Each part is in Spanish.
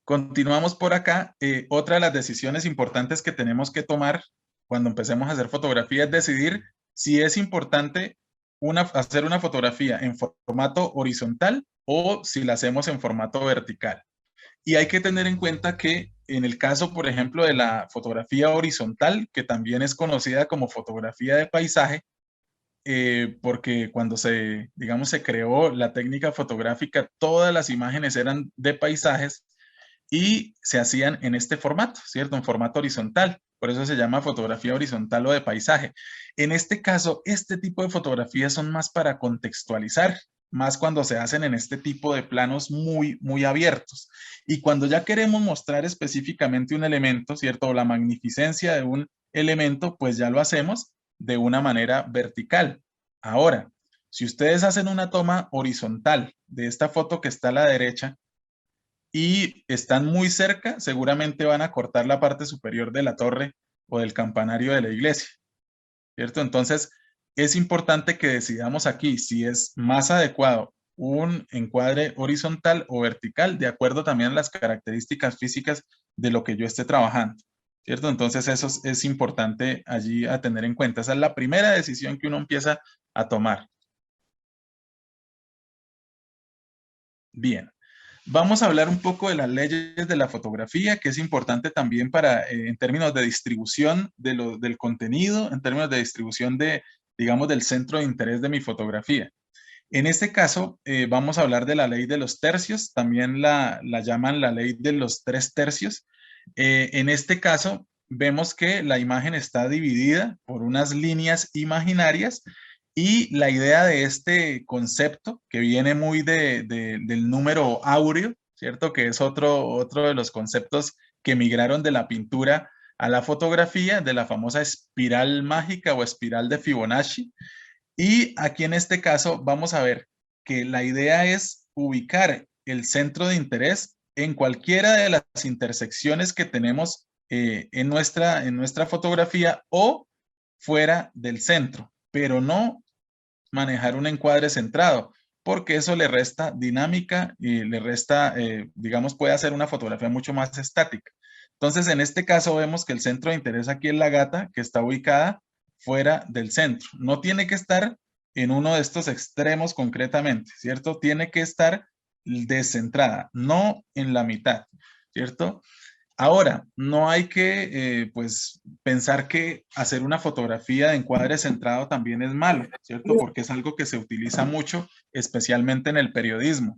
Continuamos por acá. Otra de las decisiones importantes que tenemos que tomar cuando empecemos a hacer fotografía es decidir si es importante hacer una fotografía en formato horizontal o si la hacemos en formato vertical. Y hay que tener en cuenta que en el caso, por ejemplo, de la fotografía horizontal, que también es conocida como fotografía de paisaje, porque cuando digamos, se creó la técnica fotográfica, todas las imágenes eran de paisajes y se hacían en este formato, ¿cierto? En formato horizontal. Por eso se llama fotografía horizontal o de paisaje. En este caso, este tipo de fotografías son más para contextualizar, más cuando se hacen en este tipo de planos muy abiertos. Y cuando ya queremos mostrar específicamente un elemento, ¿cierto? O la magnificencia de un elemento, pues ya lo hacemos de una manera vertical. Ahora, si ustedes hacen una toma horizontal de esta foto que está a la derecha, y están muy cerca, seguramente van a cortar la parte superior de la torre o del campanario de la iglesia, ¿cierto? Entonces, es importante que decidamos aquí si es más adecuado un encuadre horizontal o vertical, de acuerdo también a las características físicas de lo que yo esté trabajando, ¿cierto? Entonces, eso es importante allí a tener en cuenta. Esa es la primera decisión que uno empieza a tomar. Bien. Vamos a hablar un poco de las leyes de la fotografía, que es importante también para, en términos de distribución del contenido, en términos de distribución digamos, del centro de interés de mi fotografía. En este caso, vamos a hablar de la ley de los tercios, también la llaman la ley de los 3/3. En este caso, vemos que la imagen está dividida por unas líneas imaginarias y la idea de este concepto, que viene muy del número áureo, ¿cierto? Que es otro de los conceptos que migraron de la pintura a la fotografía, de la famosa espiral mágica o espiral de Fibonacci. Y aquí en este caso vamos a ver que la idea es ubicar el centro de interés en cualquiera de las intersecciones que tenemos en nuestra fotografía o fuera del centro, pero no manejar un encuadre centrado, porque eso le resta dinámica y le resta, digamos, puede hacer una fotografía mucho más estática. Entonces, en este caso vemos que el centro de interés aquí es la gata, que está ubicada fuera del centro. No tiene que estar en uno de estos extremos concretamente, ¿cierto? Tiene que estar descentrada, no en la mitad, ¿cierto? Ahora, no hay que pues pensar que hacer una fotografía de encuadre centrado también es malo, ¿cierto? Porque es algo que se utiliza mucho, especialmente en el periodismo.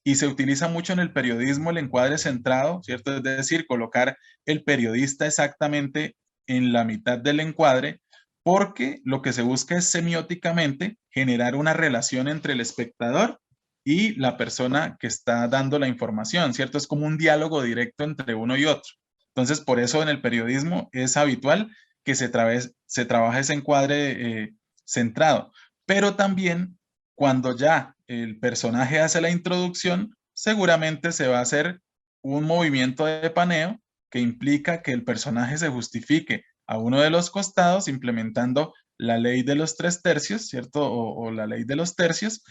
Y se utiliza mucho en el periodismo el encuadre centrado, ¿cierto? Es decir, colocar el periodista exactamente en la mitad del encuadre, porque lo que se busca es semióticamente generar una relación entre el espectador y la persona que está dando la información, ¿cierto? Es como un diálogo directo entre uno y otro. Entonces, por eso en el periodismo es habitual que se trabaje ese encuadre centrado, pero también cuando ya el personaje hace la introducción, seguramente se va a hacer un movimiento de paneo que implica que el personaje se justifique a uno de los costados implementando la ley de los 3/3, ¿cierto? O la ley de los tercios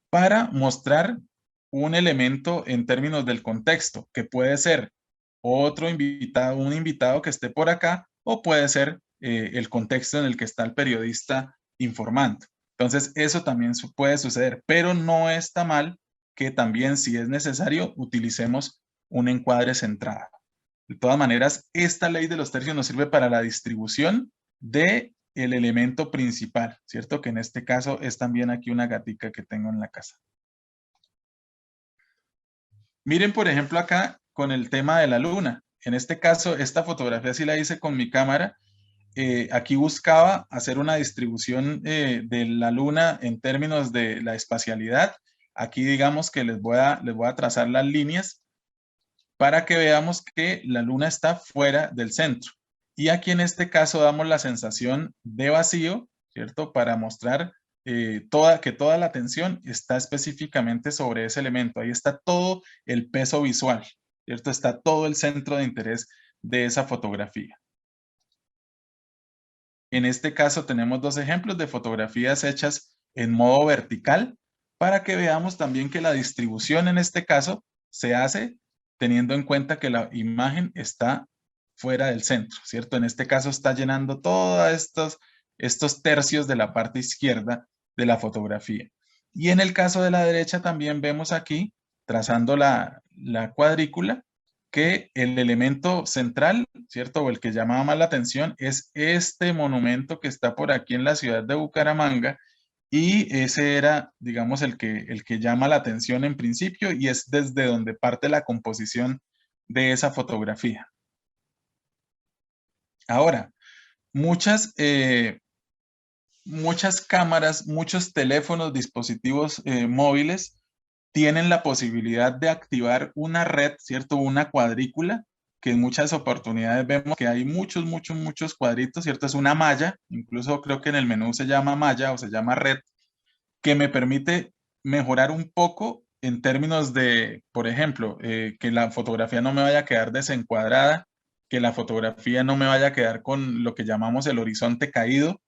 para mostrar un elemento en términos del contexto, que puede ser otro invitado, un invitado que esté por acá, o puede ser el contexto en el que está el periodista informando. Entonces, eso también puede suceder, pero no está mal que también, si es necesario, utilicemos un encuadre centrado. De todas maneras, esta ley de los tercios nos sirve para la distribución del elemento principal, ¿cierto? Que en este caso es también aquí una gatica que tengo en la casa. Miren, por ejemplo, acá con el tema de la luna. En este caso, esta fotografía sí la hice con mi cámara. Aquí buscaba hacer una distribución de la luna en términos de la espacialidad. Aquí digamos que les voy a trazar las líneas para que veamos que la luna está fuera del centro. Y aquí en este caso damos la sensación de vacío, ¿cierto? Para mostrar que toda la atención está específicamente sobre ese elemento. Ahí está todo el peso visual, ¿cierto? Está todo el centro de interés de esa fotografía. En este caso tenemos dos ejemplos de fotografías hechas en modo vertical para que veamos también que la distribución en este caso se hace teniendo en cuenta que la imagen está fuera del centro, ¿cierto? En este caso está llenando todos estos tercios de la parte izquierda de la fotografía. Y en el caso de la derecha también vemos aquí, trazando la cuadrícula, que el elemento central, ¿cierto? O el que llamaba más la atención es este monumento que está por aquí en la ciudad de Bucaramanga, y ese era, digamos, el que llama la atención en principio y es desde donde parte la composición de esa fotografía. Ahora, muchas, muchas cámaras, muchos teléfonos, dispositivos móviles tienen la posibilidad de activar una red, ¿cierto? Una cuadrícula, que en muchas oportunidades vemos que hay muchos cuadritos, ¿cierto? Es una malla, incluso creo que en el menú se llama malla o se llama red, que me permite mejorar un poco en términos de, por ejemplo, que la fotografía no me vaya a quedar desencuadrada, que la fotografía no me vaya a quedar con lo que llamamos el horizonte caído,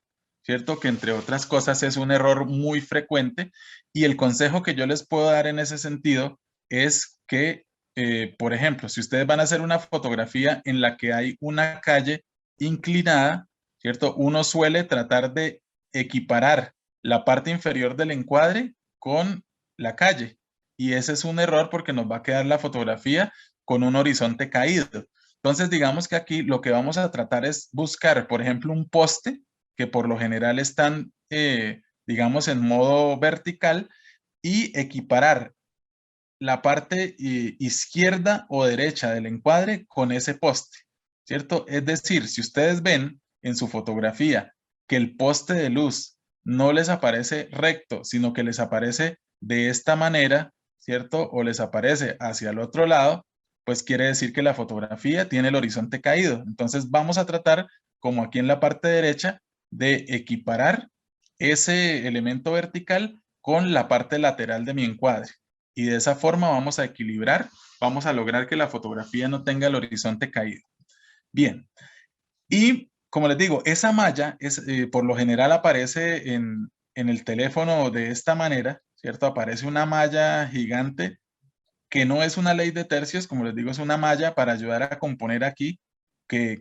¿cierto? Que entre otras cosas es un error muy frecuente, y el consejo que yo les puedo dar en ese sentido es que, por ejemplo, si ustedes van a hacer una fotografía en la que hay una calle inclinada, ¿cierto? Uno suele tratar de equiparar la parte inferior del encuadre con la calle. Y ese es un error porque nos va a quedar la fotografía con un horizonte caído. Entonces, digamos que aquí lo que vamos a tratar es buscar, por ejemplo, un poste que por lo general están, digamos, en modo vertical, y equiparar la parte izquierda o derecha del encuadre con ese poste, ¿cierto? Es decir, si ustedes ven en su fotografía que el poste de luz no les aparece recto, sino que les aparece de esta manera, ¿cierto? O les aparece hacia el otro lado, pues quiere decir que la fotografía tiene el horizonte caído. Entonces vamos a tratar, como aquí en la parte derecha, de equiparar ese elemento vertical con la parte lateral de mi encuadre. Y de esa forma vamos a equilibrar, vamos a lograr que la fotografía no tenga el horizonte caído. Bien, y como les digo, esa malla por lo general aparece en el teléfono de esta manera, ¿cierto? Aparece una malla gigante que no es una ley de tercios, como les digo, es una malla para ayudar a componer aquí que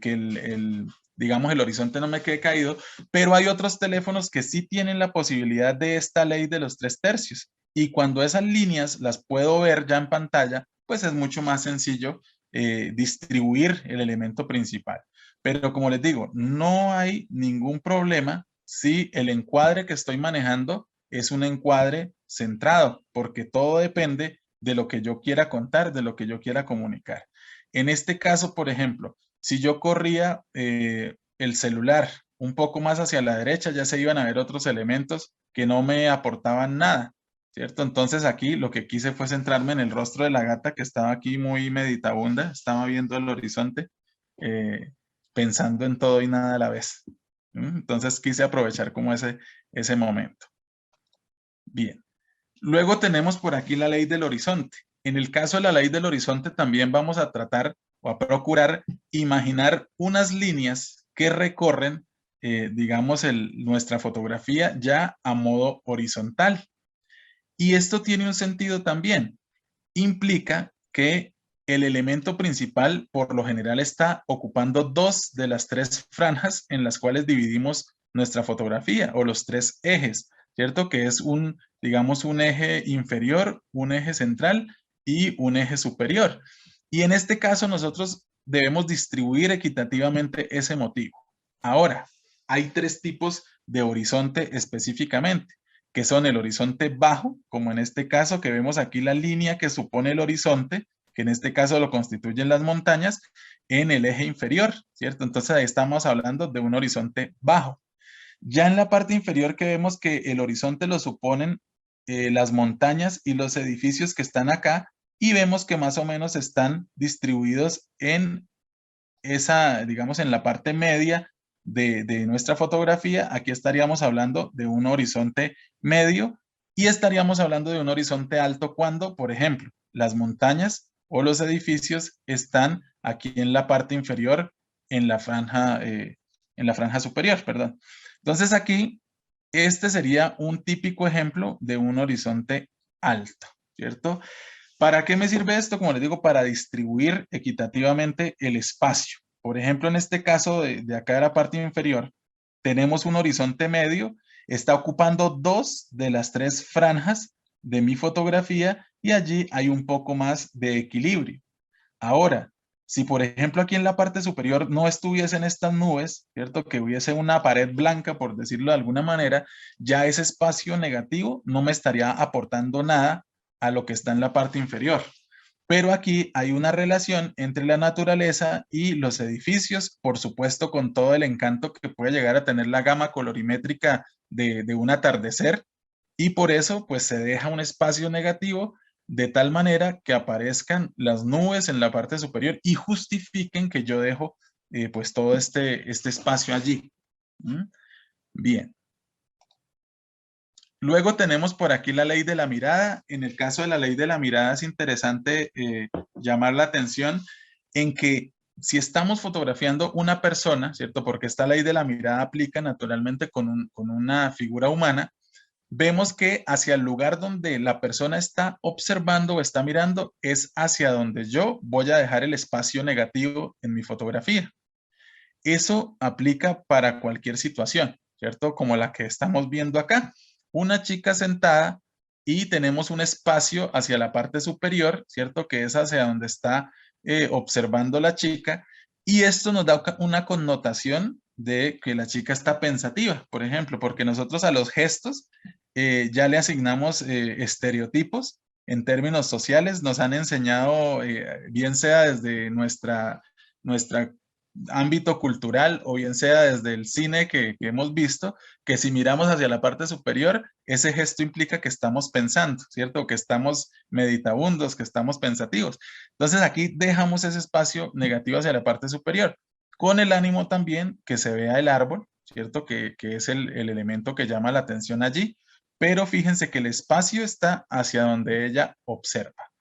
digamos, el horizonte no me quede caído, pero hay otros teléfonos que sí tienen la posibilidad de esta ley de los 3 tercios. Y cuando esas líneas las puedo ver ya en pantalla, pues es mucho más sencillo distribuir el elemento principal. Pero como les digo, no hay ningún problema si el encuadre que estoy manejando es un encuadre centrado, porque todo depende de lo que yo quiera contar, de lo que yo quiera comunicar. En este caso, por ejemplo, si yo corría el celular un poco más hacia la derecha, ya se iban a ver otros elementos que no me aportaban nada, ¿cierto? Entonces aquí lo que quise fue centrarme en el rostro de la gata, que estaba aquí muy meditabunda, estaba viendo el horizonte, eh, pensando en todo y nada a la vez. Entonces quise aprovechar como ese momento. Bien. Luego tenemos por aquí la ley del horizonte. En el caso de la ley del horizonte también vamos a tratar o a procurar imaginar unas líneas que recorren, digamos, nuestra fotografía ya a modo horizontal. Y esto tiene un sentido también. Implica que el elemento principal por lo general está ocupando 2 de las 3 franjas en las cuales dividimos nuestra fotografía, o los 3 ejes, ¿cierto? Que es digamos, un eje inferior, un eje central y un eje superior. Y en este caso nosotros debemos distribuir equitativamente ese motivo. Ahora, hay 3 tipos de horizonte específicamente, que son el horizonte bajo, como en este caso que vemos aquí la línea que supone el horizonte, que en este caso lo constituyen las montañas, en el eje inferior, ¿cierto? Entonces ahí estamos hablando de un horizonte bajo. Ya en la parte inferior que vemos que el horizonte lo suponen las montañas y los edificios que están acá, y vemos que más o menos están distribuidos en esa, digamos, en la parte media de nuestra fotografía. Aquí estaríamos hablando de un horizonte medio, y estaríamos hablando de un horizonte alto cuando, por ejemplo, las montañas o los edificios están aquí en la parte inferior, en la franja superior, perdón. Entonces aquí, este sería un típico ejemplo de un horizonte alto, ¿cierto? ¿Para qué me sirve esto? Como les digo, para distribuir equitativamente el espacio. Por ejemplo, en este caso de acá de la parte inferior, tenemos un horizonte medio, está ocupando 2 de las 3 franjas de mi fotografía y allí hay un poco más de equilibrio. Ahora, si por ejemplo aquí en la parte superior no estuviesen estas nubes, ¿cierto? Que hubiese una pared blanca, por decirlo de alguna manera, ya ese espacio negativo no me estaría aportando nada a lo que está en la parte inferior. Pero aquí hay una relación entre la naturaleza y los edificios, por supuesto con todo el encanto que puede llegar a tener la gama colorimétrica de un atardecer, y por eso pues se deja un espacio negativo de tal manera que aparezcan las nubes en la parte superior y justifiquen que yo dejo pues todo este espacio allí. ¿Mm? Bien. Luego tenemos por aquí la ley de la mirada. En el caso de la ley de la mirada es interesante llamar la atención en que si estamos fotografiando una persona, ¿cierto? Porque esta ley de la mirada aplica naturalmente con una figura humana, vemos que hacia el lugar donde la persona está observando o está mirando es hacia donde yo voy a dejar el espacio negativo en mi fotografía. Eso aplica para cualquier situación, ¿cierto? Como la que estamos viendo acá. Una chica sentada y tenemos un espacio hacia la parte superior, ¿cierto? Que es hacia donde está observando la chica. Y esto nos da una connotación de que la chica está pensativa, por ejemplo, porque nosotros a los gestos ya le asignamos estereotipos en términos sociales. Nos han enseñado, bien sea desde nuestra ámbito cultural o bien sea desde el cine que hemos visto, que si miramos hacia la parte superior, ese gesto implica que estamos pensando, ¿cierto? Que estamos meditabundos, que estamos pensativos. Entonces aquí dejamos ese espacio negativo hacia la parte superior, con el ánimo también que se vea el árbol, ¿cierto? Que es el elemento que llama la atención allí, pero fíjense que el espacio está hacia donde ella observa.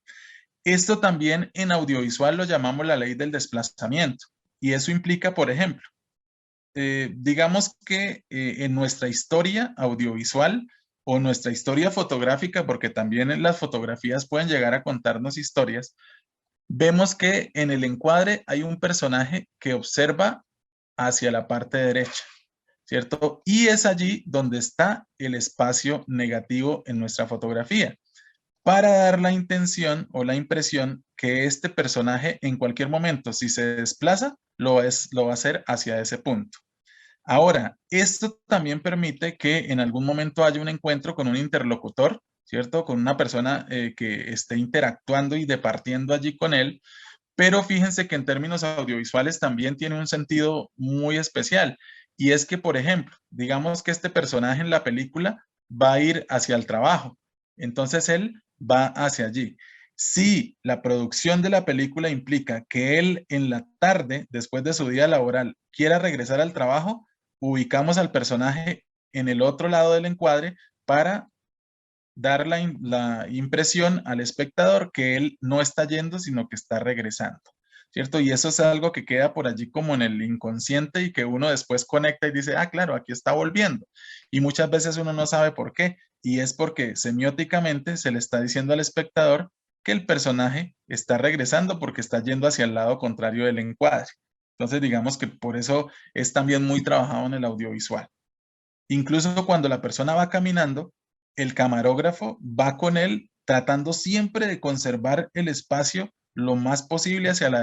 Esto también en audiovisual lo llamamos la ley del desplazamiento. Y eso implica, por ejemplo, digamos que en nuestra historia audiovisual o nuestra historia fotográfica, porque también en las fotografías pueden llegar a contarnos historias, vemos que en el encuadre hay un personaje que observa hacia la parte derecha, ¿cierto? Y es allí donde está el espacio negativo en nuestra fotografía, para dar la intención o la impresión que este personaje en cualquier momento, si se desplaza, lo va a hacer hacia ese punto. Ahora, esto también permite que en algún momento haya un encuentro con un interlocutor, ¿cierto? Con una persona que esté interactuando y departiendo allí con él, pero fíjense que en términos audiovisuales también tiene un sentido muy especial. Y es que, por ejemplo, digamos que este personaje en la película va a ir hacia el trabajo. Entonces él va hacia allí. Si la producción de la película implica que él en la tarde, después de su día laboral, quiera regresar al trabajo, ubicamos al personaje en el otro lado del encuadre para dar la impresión al espectador que él no está yendo, sino que está regresando, ¿cierto? Y eso es algo que queda por allí como en el inconsciente y que uno después conecta y dice, ah, claro, aquí está volviendo. Y muchas veces uno no sabe por qué, y es porque semióticamente se le está diciendo al espectador que el personaje está regresando porque está yendo hacia el lado contrario del encuadre. Entonces, digamos que por eso es también muy trabajado en el audiovisual. Incluso cuando la persona va caminando, el camarógrafo va con él tratando siempre de conservar el espacio lo más posible hacia la